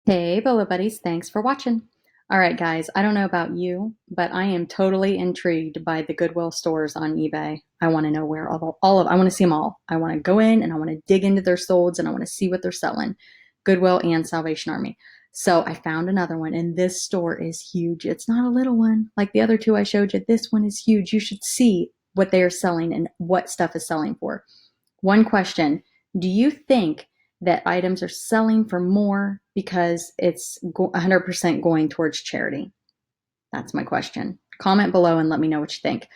Hey, Bolo buddies, thanks for watching. All right, guys, I don't know about you, but I am totally intrigued by the Goodwill stores on eBay. I want to know where I want to see them all. I want to go in and I want to dig into their solds and I want to see what they're selling. Goodwill and Salvation Army. So I found another one, and this store is huge. It's not a little one like the other two I showed you. This one is huge. You should see what they are selling and what stuff is selling for. One question: do you think that items are selling for more because it's 100% going towards charity? That's my question. Comment below and let me know what you think.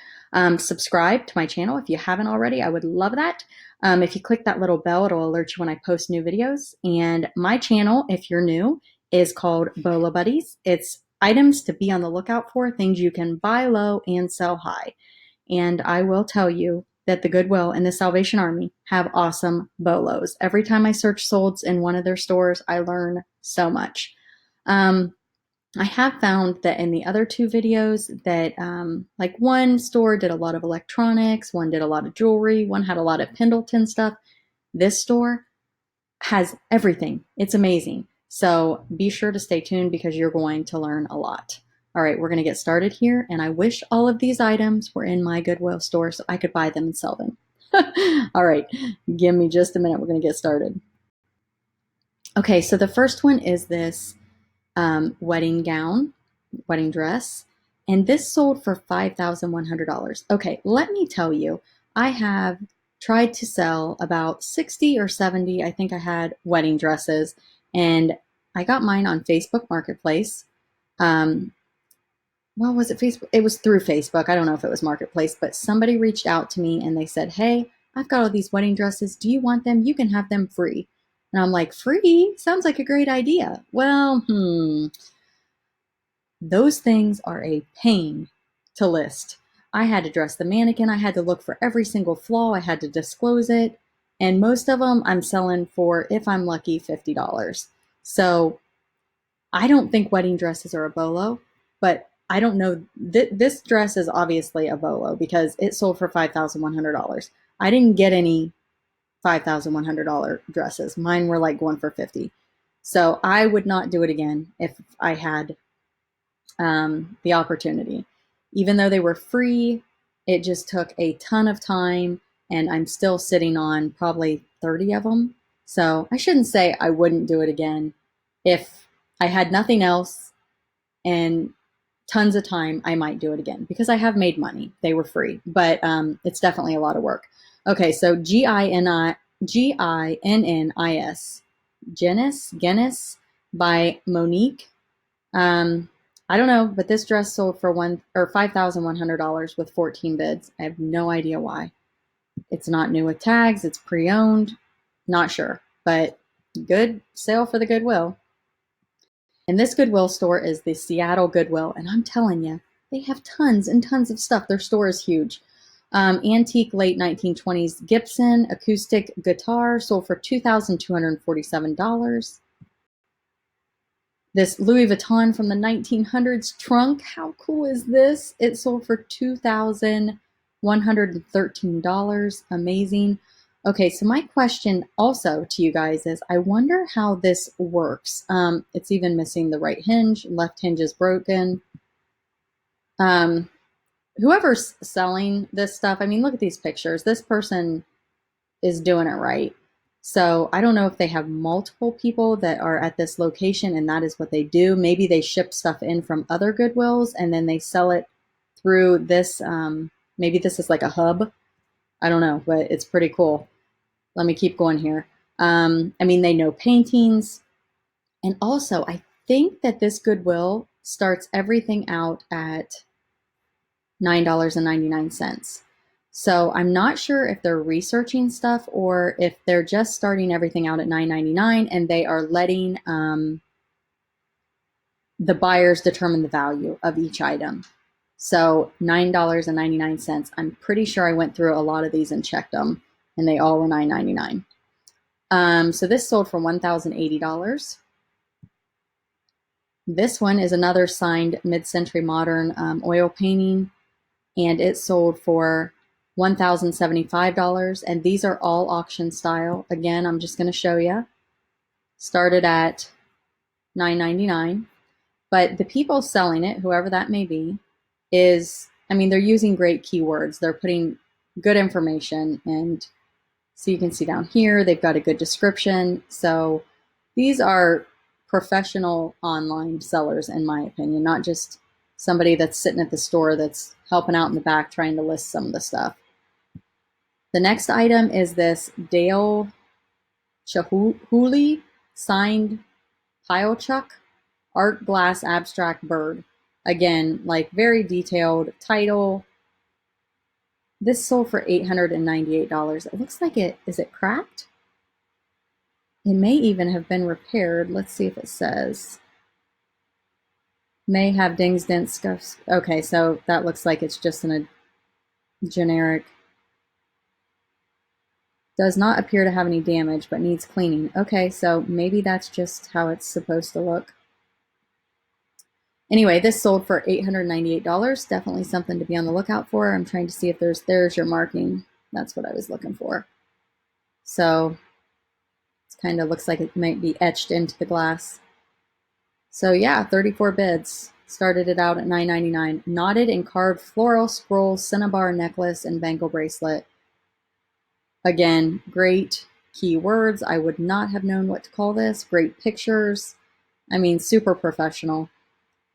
Subscribe to my channel if you haven't already. I would love that. If you click that little bell, it'll alert you when I post new videos. And my channel, if you're new, is called BOLO Buddies. It's items to be on the lookout for, things you can buy low and sell high. And I will tell you that the Goodwill and the Salvation Army have awesome BOLOs. Every time I search solds in one of their stores, I learn so much. I have found that in the other two videos that like one store did a lot of electronics, one did a lot of jewelry, one had a lot of Pendleton stuff. This store has everything. It's amazing. So be sure to stay tuned because you're going to learn a lot. All right, we're going to get started here, and I wish all of these items were in my Goodwill store so I could buy them and sell them. All right, give me just a minute. We're going to get started. Okay, so the first one is this wedding gown, wedding dress, and this sold for $5,100. Okay, let me tell you, I have tried to sell about 60 or 70, I think I had wedding dresses, and I got mine on Facebook Marketplace. Well, was it Facebook? It was through Facebook. I don't know if it was Marketplace, but somebody reached out to me and they said, "Hey, I've got all these wedding dresses. Do you want them? You can have them free." And I'm like, "Free? Sounds like a great idea." Well, those things are a pain to list. I had to dress the mannequin. I had to look for every single flaw. I had to disclose it. And most of them I'm selling for, if I'm lucky, $50. So I don't think wedding dresses are a bolo, but I don't know. This dress is obviously a bolo because it sold for $5,100. I didn't get any $5,100 dresses. Mine were like going for 50. So I would not do it again if I had the opportunity. Even though they were free, it just took a ton of time, and I'm still sitting on probably 30 of them. So I shouldn't say I wouldn't do it again. If I had nothing else and tons of time, I might do it again because I have made money. They were free, but it's definitely a lot of work. Okay, so Ginnis, Guinness by Monique. Um, I don't know, but this dress sold for $5,100 with 14 bids. I have no idea why. It's not new with tags. It's pre-owned. Not sure, but good sale for the Goodwill. And this Goodwill store is the Seattle Goodwill, and I'm telling you, they have tons and tons of stuff. Their store is huge. Antique late 1920s Gibson acoustic guitar sold for $2,247. This Louis Vuitton from the 1900s trunk, how cool is this? It sold for $2,113. Amazing. Okay, so my question also to you guys is, I wonder how this works. It's even missing the right hinge, left hinge is broken. Whoever's selling this stuff, I mean, look at these pictures. This person is doing it right. So I don't know if they have multiple people that are at this location and that is what they do. Maybe they ship stuff in from other Goodwills and then they sell it through this. Maybe this is like a hub. I don't know, but it's pretty cool. Let me keep going here. I mean, they know paintings. And also, I think that this Goodwill starts everything out at $9.99. So I'm not sure if they're researching stuff or if they're just starting everything out at $9.99 and they are letting the buyers determine the value of each item. So $9.99. I'm pretty sure I went through a lot of these and checked them, and they all were $9.99. So this sold for $1,080. This one is another signed mid-century modern oil painting, and it sold for $1,075, and these are all auction style. Again, I'm just going to show you. Started at $9.99. But the people selling it, whoever that may be, is, I mean, they're using great keywords. They're putting good information. And so you can see down here, they've got a good description. So these are professional online sellers, in my opinion, not just somebody that's sitting at the store that's helping out in the back trying to list some of the stuff. The next item is this Dale Chihuly signed pile chuck art glass abstract bird. Again, like very detailed title. This sold for $898. It looks like is it cracked? It may even have been repaired. Let's see if it says. May have dings, dents, scuffs. Okay, so that looks like it's just in a generic. Does not appear to have any damage, but needs cleaning. Okay, so maybe that's just how it's supposed to look. Anyway, this sold for $898. Definitely something to be on the lookout for. I'm trying to see if there's your marking. That's what I was looking for. So it kind of looks like it might be etched into the glass. So yeah, 34 bids. Started it out at $9.99. Knotted and carved floral scroll cinnabar necklace and bangle bracelet. Again, great keywords. I would not have known what to call this. Great pictures. I mean, super professional.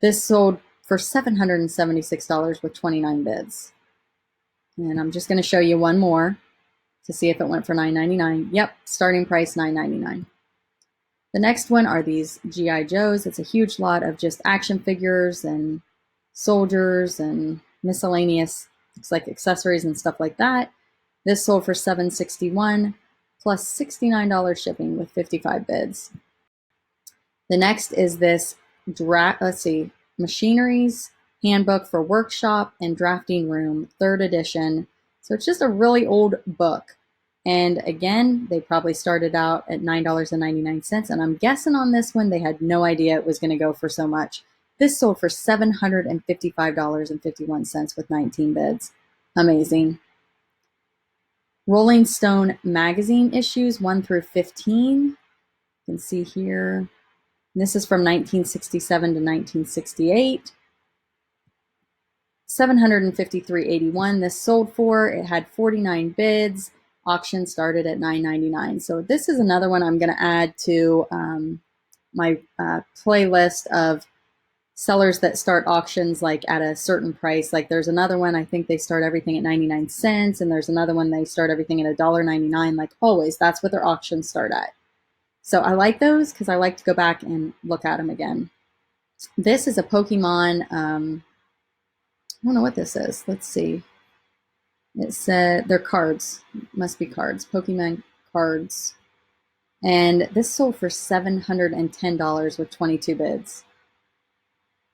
This sold for $776 with 29 bids. And I'm just going to show you one more to see if it went for $9.99. Yep, starting price $9.99. The next one are these G.I. Joes. It's a huge lot of just action figures and soldiers and miscellaneous, looks like accessories and stuff like that. This sold for $761 plus $69 shipping with 55 bids. The next is this Machineries Handbook for Workshop and Drafting Room, 3rd edition. So it's just a really old book. And again, they probably started out at $9.99. And I'm guessing on this one, they had no idea it was going to go for so much. This sold for $755.51 with 19 bids. Amazing. Rolling Stone magazine issues 1 through 15. You can see here. This is from 1967 to 1968. $753.81 this sold for. It had 49 bids. Auction started at $9.99. So this is another one I'm going to add to my playlist of sellers that start auctions like at a certain price. Like there's another one, I think they start everything at 99 cents, and there's another one they start everything at $1.99. Like always, that's what their auctions start at. So I like those because I like to go back and look at them again. This is a Pokemon, I don't know what this is. Let's see. It said they're cards. Must be cards. Pokemon cards. And this sold for $710 with 22 bids.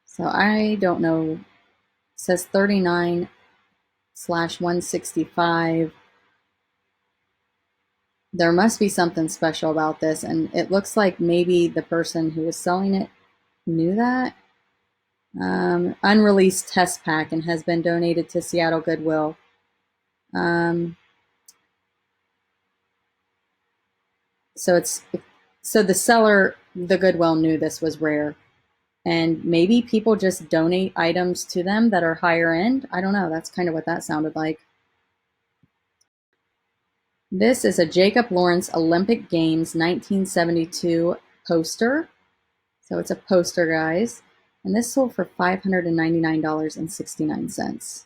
So I don't know. It says 39/165. There must be something special about this. And it looks like maybe the person who was selling it knew that. Unreleased test pack and has been donated to Seattle Goodwill. So the seller, the Goodwill, knew this was rare, and maybe people just donate items to them that are higher end. I don't know. That's kind of what that sounded like. This is a Jacob Lawrence Olympic Games 1972 poster. So it's a poster, guys. And this sold for $599.69.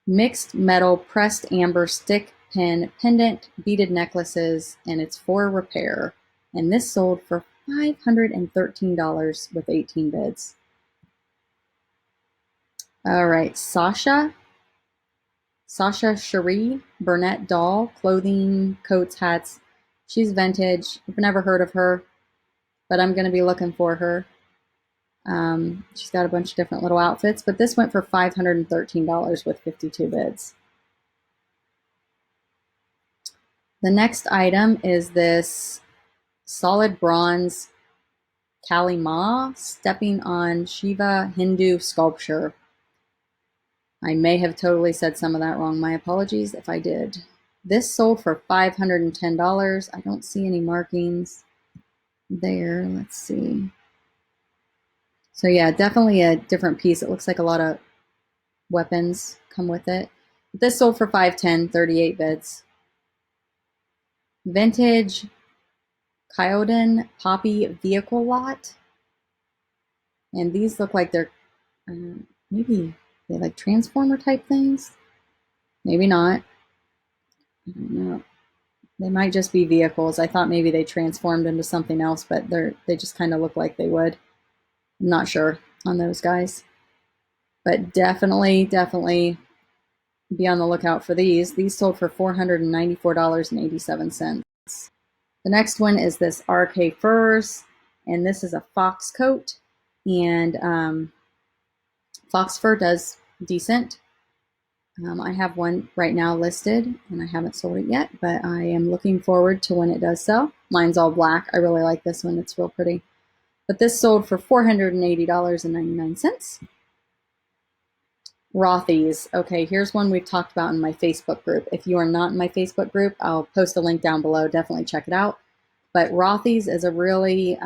Mixed metal pressed amber stick pin pendant beaded necklaces, and it's for repair. And this sold for $513 with 18 bids. All right, Sasha Cherie Burnett doll, clothing, coats, hats. She's vintage. I've never heard of her, but I'm going to be looking for her. She's got a bunch of different little outfits, but this went for $513 with 52 bids. The next item is this solid bronze Kali Ma stepping on Shiva Hindu sculpture. I may have totally said some of that wrong. My apologies if I did. This sold for $510. I don't see any markings there. Let's see. So yeah, definitely a different piece. It looks like a lot of weapons come with it. This sold for $510, 38 bids. Vintage Coyote Poppy vehicle lot. And these look like they're maybe they like transformer type things. Maybe not. I don't know. They might just be vehicles. I thought maybe they transformed into something else, but they just kind of look like they would. I'm not sure on those guys. But definitely be on the lookout for these. These sold for $494.87. The next one is this RK Furs, and this is a fox coat. And fox fur does decent. I have one right now listed, and I haven't sold it yet, but I am looking forward to when it does sell. Mine's all black. I really like this one. It's real pretty. But this sold for $480.99. Rothy's. Okay, here's one we've talked about in my Facebook group. If you are not in my Facebook group, I'll post a link down below. Definitely check it out. But Rothy's is a really,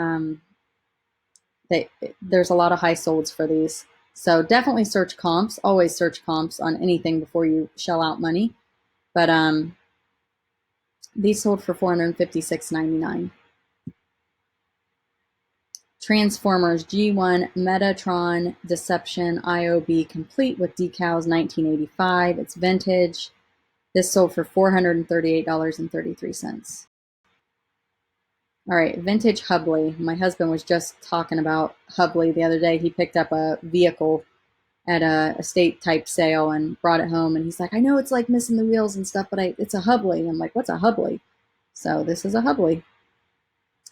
there's a lot of high solds for these. So definitely search comps. Always search comps on anything before you shell out money. But these sold for $456.99. Transformers G1 Metatron Deception IOB complete with decals, 1985. It's vintage. This sold for $438.33. All right, vintage Hubley. My husband was just talking about Hubley the other day. He picked up a vehicle at a estate type sale and brought it home, and he's like, I know it's like missing the wheels and stuff, but it's a Hubley. I'm like, what's a Hubley? So this is a Hubley.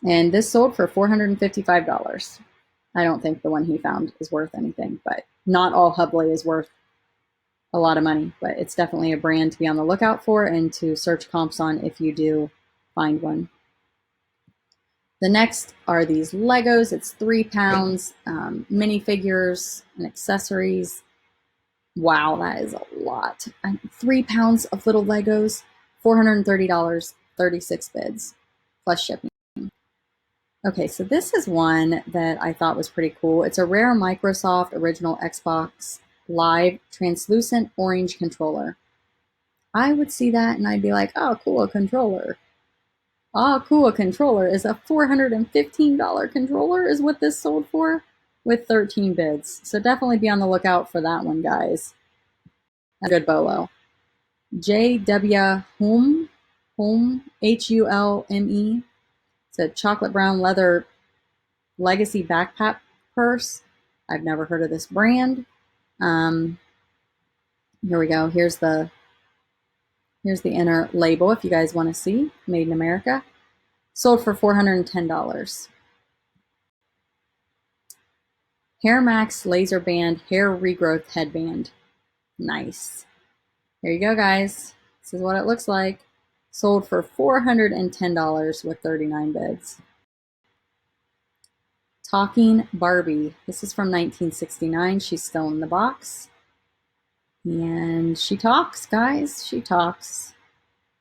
And this sold for $455. I don't think the one he found is worth anything, but not all Hubley is worth a lot of money, but it's definitely a brand to be on the lookout for and to search comps on if you do find one. The next are these Legos. It's 3 pounds, minifigures and accessories. Wow, that is a lot. 3 pounds of little Legos, $430, 36 bids, plus shipping. Okay, so this is one that I thought was pretty cool. It's a rare Microsoft original Xbox Live translucent orange controller. I would see that and I'd be like, oh, cool, a controller. Oh, cool, a controller is a $415 controller is what this sold for with 13 bids. So definitely be on the lookout for that one, guys. A good BOLO. JW Hulme, Hulme. It's a chocolate brown leather legacy backpack purse. I've never heard of this brand. Here we go. Here's the inner label if you guys want to see. Made in America. Sold for $410. Hair Max Laser Band Hair Regrowth Headband. Nice. Here you go, guys. This is what it looks like. Sold for $410 with 39 bids. Talking Barbie. This is from 1969. She's still in the box. And she talks, guys. She talks.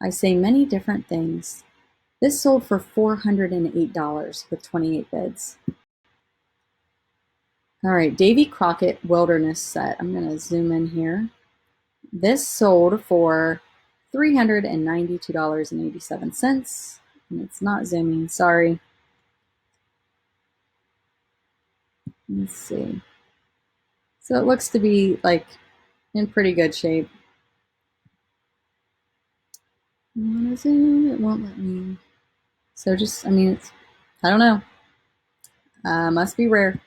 I say many different things. This sold for $408 with 28 bids. All right, Davy Crockett Wilderness Set. I'm going to zoom in here. This sold for $392.87. And it's not zooming, sorry. Let's see. So it looks to be like in pretty good shape. I want to zoom, it won't let me. So just, I mean, it's, I don't know. Must be rare.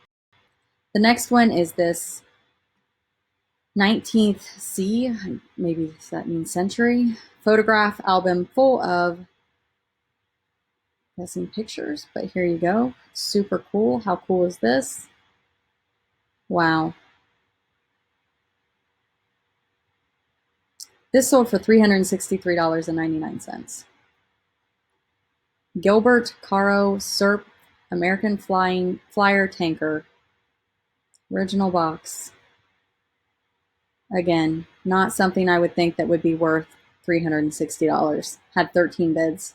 The next one is this 19th C, maybe that means century, photograph album full of some pictures, but here you go. Super cool. How cool is this? Wow. This sold for $363.99. Gilbert Caro Serp American Flyer Tanker. Original box. Again, not something I would think that would be worth $360. Had 13 bids.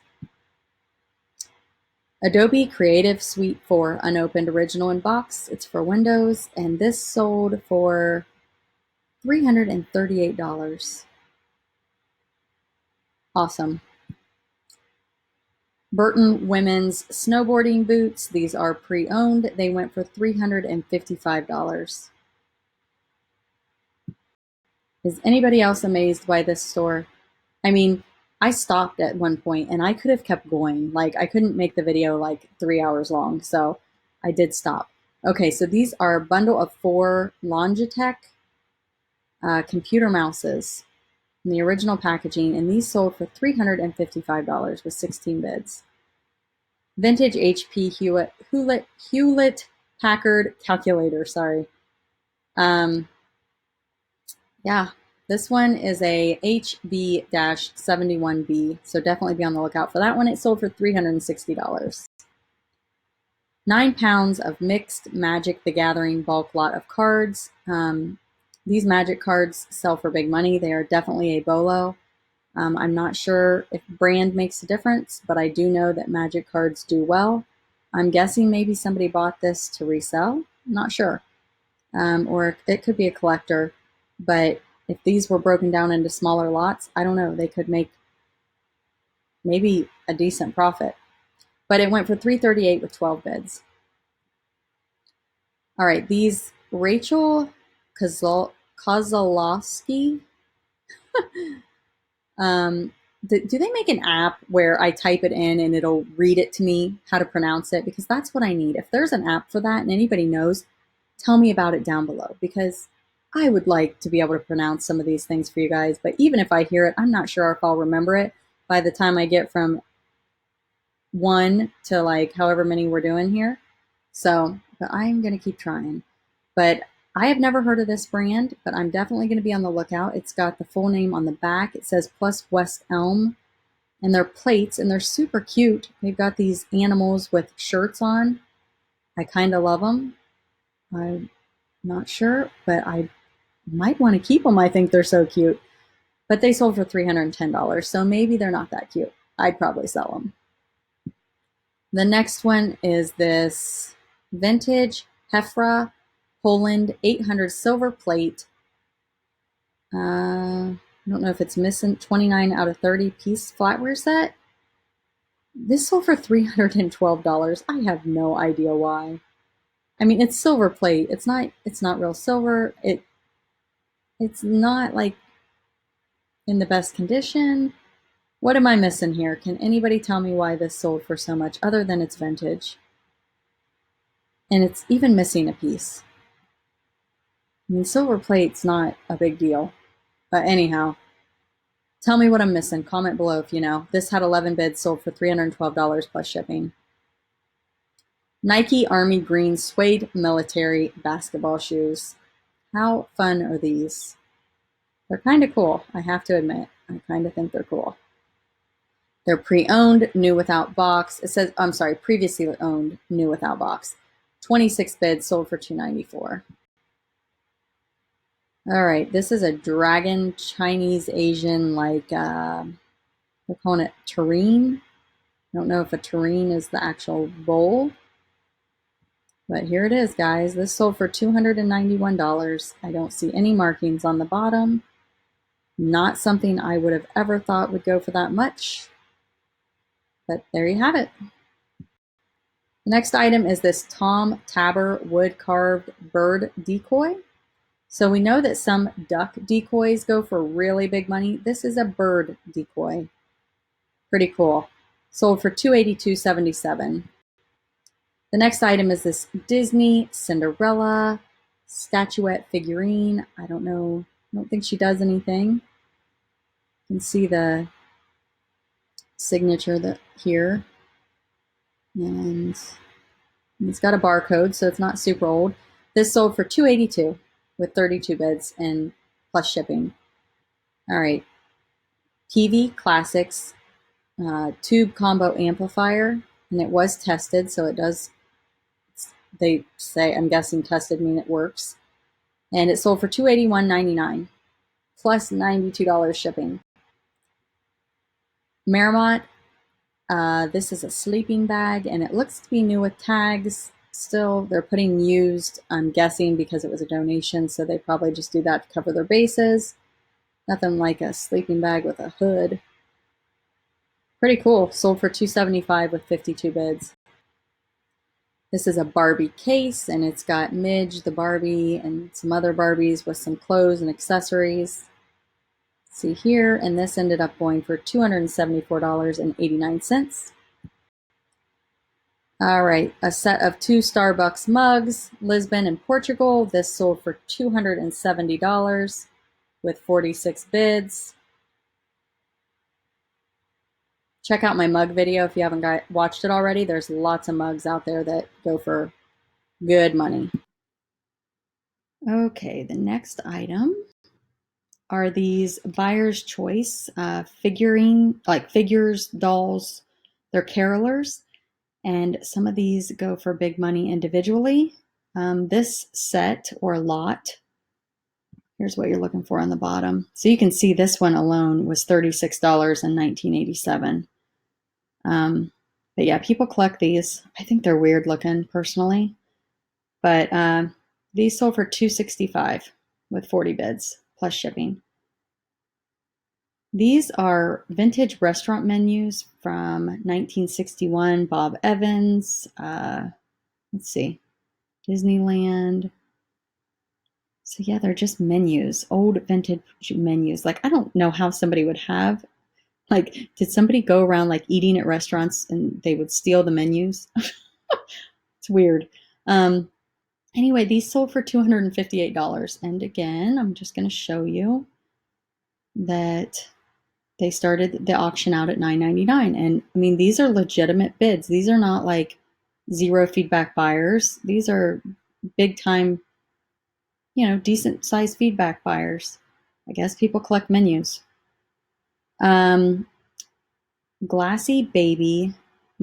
Adobe Creative Suite 4 unopened original in box. It's for Windows, and this sold for $338. Awesome. Burton women's snowboarding boots. These are pre-owned. They went for $355. Is anybody else amazed by this store? I mean, I stopped at one point and I could have kept going. Like, I couldn't make the video like 3 hours long, so I did stop. Okay, so these are a bundle of 4 Logitech computer mouses in the original packaging, and these sold for $355 with 16 bids. Vintage HP Hewlett Packard calculator, sorry. Yeah, this one is a HB-71B, so definitely be on the lookout for that one. It sold for $360. 9 pounds of mixed Magic the Gathering bulk lot of cards. These Magic cards sell for big money. They are definitely a BOLO. I'm not sure if brand makes a difference, but I do know that Magic cards do well. I'm guessing maybe somebody bought this to resell. I'm not sure. Or it could be a collector. But if these were broken down into smaller lots, I don't know. They could make maybe a decent profit. But it went for $338 with 12 bids. All right, these Rachel Kozlowski. Do they make an app where I type it in and it'll read it to me how to pronounce it? Because that's what I need. If there's an app for that and anybody knows, tell me about it down below, because I would like to be able to pronounce some of these things for you guys. But even if I hear it, I'm not sure if I'll remember it by the time I get from 1 to like however many we're doing here. So, but I'm going to keep trying. But I have never heard of this brand, but I'm definitely going to be on the lookout. It's got the full name on the back. It says Plus West Elm, and they're plates, and they're super cute. They've got these animals with shirts on. I kind of love them. I'm not sure, but I might want to keep them. I think they're so cute. But they sold for $310, so maybe they're not that cute. I'd probably sell them. The next one is this vintage Hefra Poland 800 silver plate. I don't know if it's missing 29 out of 30 piece flatware set. This sold for $312. I have no idea why. I mean, it's silver plate. It's not real silver. It's not like in the best condition. What am I missing here? Can anybody tell me why this sold for so much other than it's vintage? And it's even missing a piece. I mean, silver plate's not a big deal. But anyhow, tell me what I'm missing. Comment below if you know. This had 11 bids, sold for $312 plus shipping. Nike Army Green Suede Military Basketball Shoes. How fun are these? They're kind of cool, I have to admit. I kind of think they're cool. They're pre-owned, new without box. It says, I'm sorry, previously owned, new without box. 26 bids, sold for $294. All right, this is a dragon Chinese Asian, like, they're calling it terrine. I don't know if a terrine is the actual bowl, but here it is, guys. This sold for $291. I don't see any markings on the bottom. Not something I would have ever thought would go for that much, but there you have it. The next item is this Tom Tabor wood carved bird decoy. So we know that some duck decoys go for really big money. This is a bird decoy. Pretty cool. Sold for $282.77. The next item is this Disney Cinderella statuette figurine. I don't know. I don't think she does anything. You can see the signature here. And it's got a barcode, so it's not super old. This sold for $282 with 32 bids and plus shipping. All right. PV Classics tube combo amplifier, and it was tested, so it does, they say, I'm guessing tested mean it works. And it sold for $281.99 plus $92 shipping. Marmot, this is a sleeping bag, and it looks to be new with tags. Still, they're putting used, I'm guessing, because it was a donation, so they probably just do that to cover their bases. Nothing like a sleeping bag with a hood. Pretty cool. Sold for $275 with 52 bids. This is a Barbie case, and it's got Midge, the Barbie, and some other Barbies with some clothes and accessories. See here, and this ended up going for $274.89. All right, a set of 2 Starbucks mugs, Lisbon and Portugal. This sold for $270 with 46 bids. Check out my mug video if you haven't watched it already. There's lots of mugs out there that go for good money. Okay, the next item are these buyer's choice figures, dolls. They're carolers, and some of these go for big money individually. This set or lot, here's what you're looking for on the bottom. So you can see this one alone was $36 in 1987. But yeah, people collect these. I think they're weird looking personally, but these sold for $265 with 40 bids plus shipping. These are vintage restaurant menus from 1961, Bob Evans. Let's see, Disneyland. So yeah, they're just menus, old vintage menus. Like, I don't know how somebody would have, like, did somebody go around like eating at restaurants and they would steal the menus? It's weird. Anyway, these sold for $258. And again, I'm just going to show you that they started the auction out at $9.99. And I mean, these are legitimate bids. These are not like zero feedback buyers. These are big time, decent sized feedback buyers. I guess people collect menus. Glassy Baby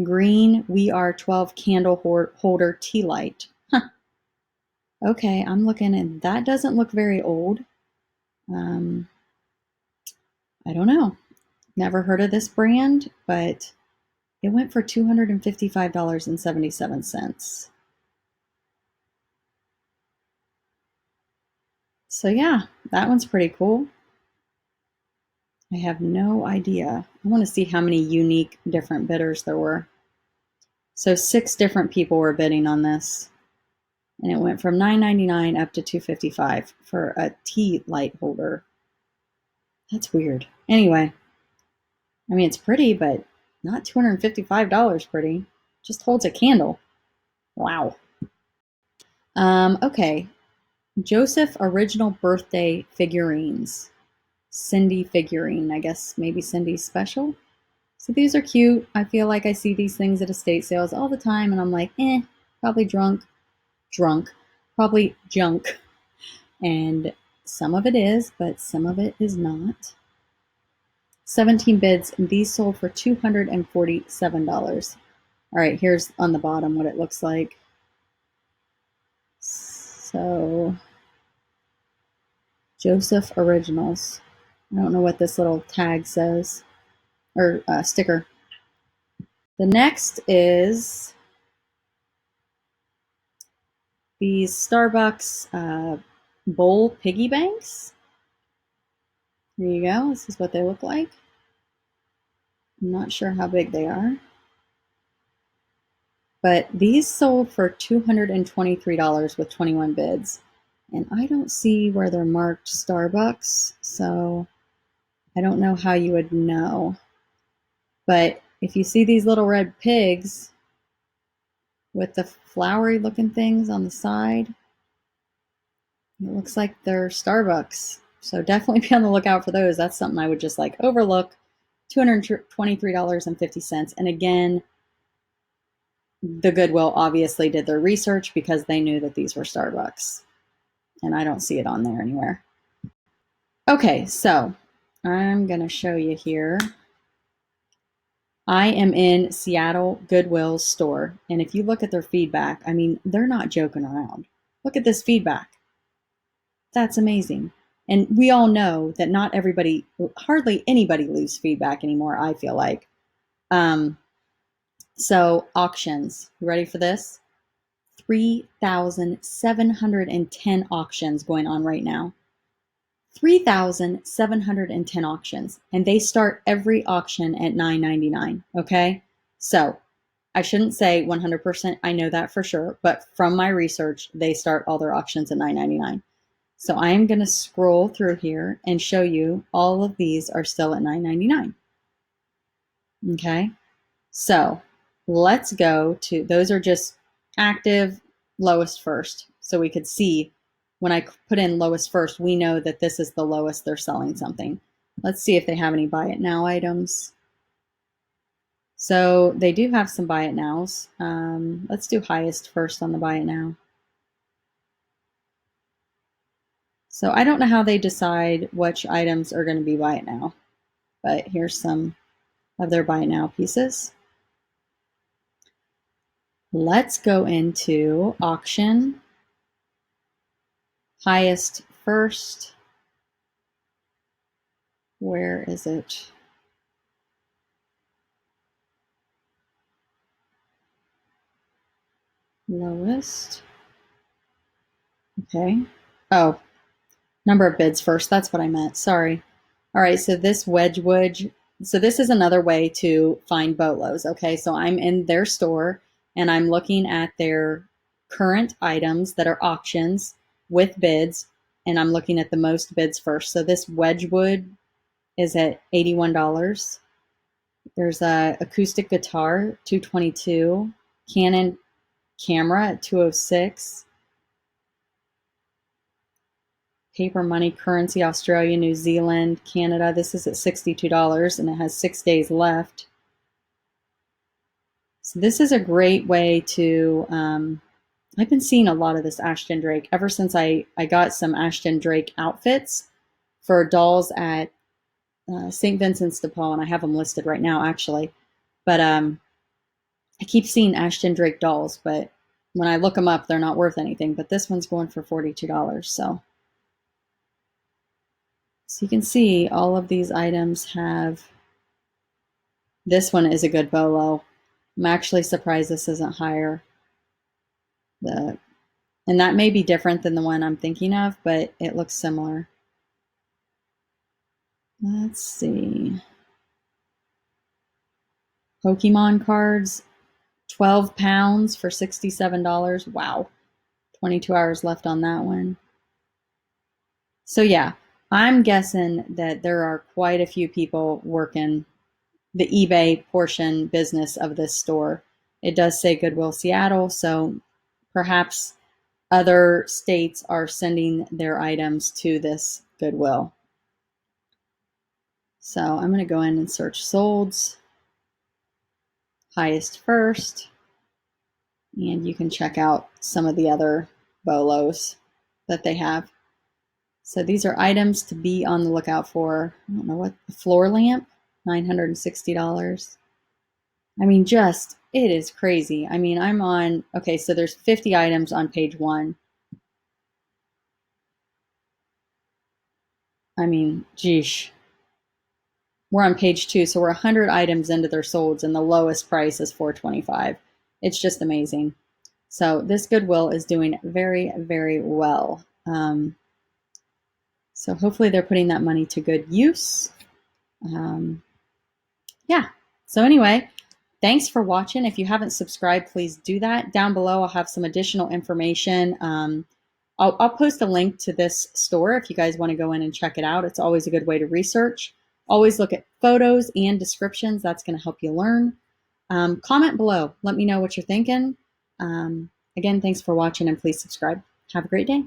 Green We Are 12 Candle Holder Tea Light. Huh. Okay, I'm looking, and that doesn't look very old. I don't know. Never heard of this brand, but it went for $255.77. So yeah, that one's pretty cool. I have no idea. I want to see how many unique different bidders there were. So 6 different people were bidding on this. And it went from $9.99 up to $255 for a tea light holder. That's weird. Anyway, I mean, it's pretty, but not $255 pretty. Just holds a candle. Wow. Okay. Joseph Original Birthday Figurines. Cindy figurine. I guess maybe Cindy's special. So these are cute. I feel like I see these things at estate sales all the time, and I'm like, probably probably junk. And some of it is, but some of it is not. 17 bids, and these sold for $247. All right, here's on the bottom what it looks like. So, Joseph Originals. I don't know what this little tag says, or sticker. The next is these Starbucks bowl piggy banks. Here you go. This is what they look like. I'm not sure how big they are. But these sold for $223 with 21 bids. And I don't see where they're marked Starbucks, so I don't know how you would know. But if you see these little red pigs with the flowery looking things on the side, it looks like they're Starbucks. So definitely be on the lookout for those. That's something I would just like overlook. $223.50. And again, the Goodwill obviously did their research because they knew that these were Starbucks. And I don't see it on there anywhere. Okay, so I'm going to show you here. I am in Seattle Goodwill's store. And if you look at their feedback, I mean, they're not joking around. Look at this feedback. That's amazing. And we all know that not everybody, hardly anybody leaves feedback anymore, I feel like. So auctions, you ready for this? 3,710 auctions going on right now. 3,710 auctions, and they start every auction at $9.99. Okay, so I shouldn't say 100%. I know that for sure, but from my research, they start all their auctions at $9.99. So I am going to scroll through here and show you all of these are still at $9.99. Okay, so let's go to, those are just active lowest first. So we could see when I put in lowest first, we know that this is the lowest they're selling something. Let's see if they have any buy it now items. So they do have some buy it nows. Let's do highest first on the buy it now. So I don't know how they decide which items are going to be buy it now, but here's some of their buy it now pieces. Let's go into auction, highest first. Where is it? Lowest. Okay. Oh, number of bids first. That's what I meant. Sorry. All right. So this Wedgwood. So this is another way to find BOLOs. Okay. So I'm in their store and I'm looking at their current items that are auctions with bids, and I'm looking at the most bids first. So this Wedgwood is at $81. There's a acoustic guitar, $222. Canon camera at $206. Paper money currency, Australia, New Zealand, Canada. This is at $62 and it has 6 days left. So this is a great way to, I've been seeing a lot of this Ashton Drake ever since I got some Ashton Drake outfits for dolls at St. Vincent's de Paul, and I have them listed right now actually. But I keep seeing Ashton Drake dolls, but when I look them up, they're not worth anything. But this one's going for $42. So you can see all of these items have, this one is a good BOLO. I'm actually surprised this isn't higher. And that may be different than the one I'm thinking of, but it looks similar. Let's see. Pokemon cards, 12 pounds for $67. Wow. 22 hours left on that one. So yeah, I'm guessing that there are quite a few people working the eBay portion business of this store. It does say Goodwill Seattle, so perhaps other states are sending their items to this Goodwill. So I'm going to go in and search solds, highest first, and you can check out some of the other BOLOs that they have. So these are items to be on the lookout for. I don't know what, the floor lamp, $960. I mean, just, it is crazy. I mean, I'm on, okay, so there's 50 items on page 1. I mean, geesh. We're on page 2, so we're 100 items into their solds, and the lowest price is $425. It's just amazing. So this Goodwill is doing very, very well. So hopefully they're putting that money to good use. Yeah. So anyway, thanks for watching. If you haven't subscribed, please do that. Down below, I'll have some additional information. I'll post a link to this store if you guys want to go in and check it out. It's always a good way to research. Always look at photos and descriptions. That's going to help you learn. Comment below. Let me know what you're thinking. Again, thanks for watching, and please subscribe. Have a great day.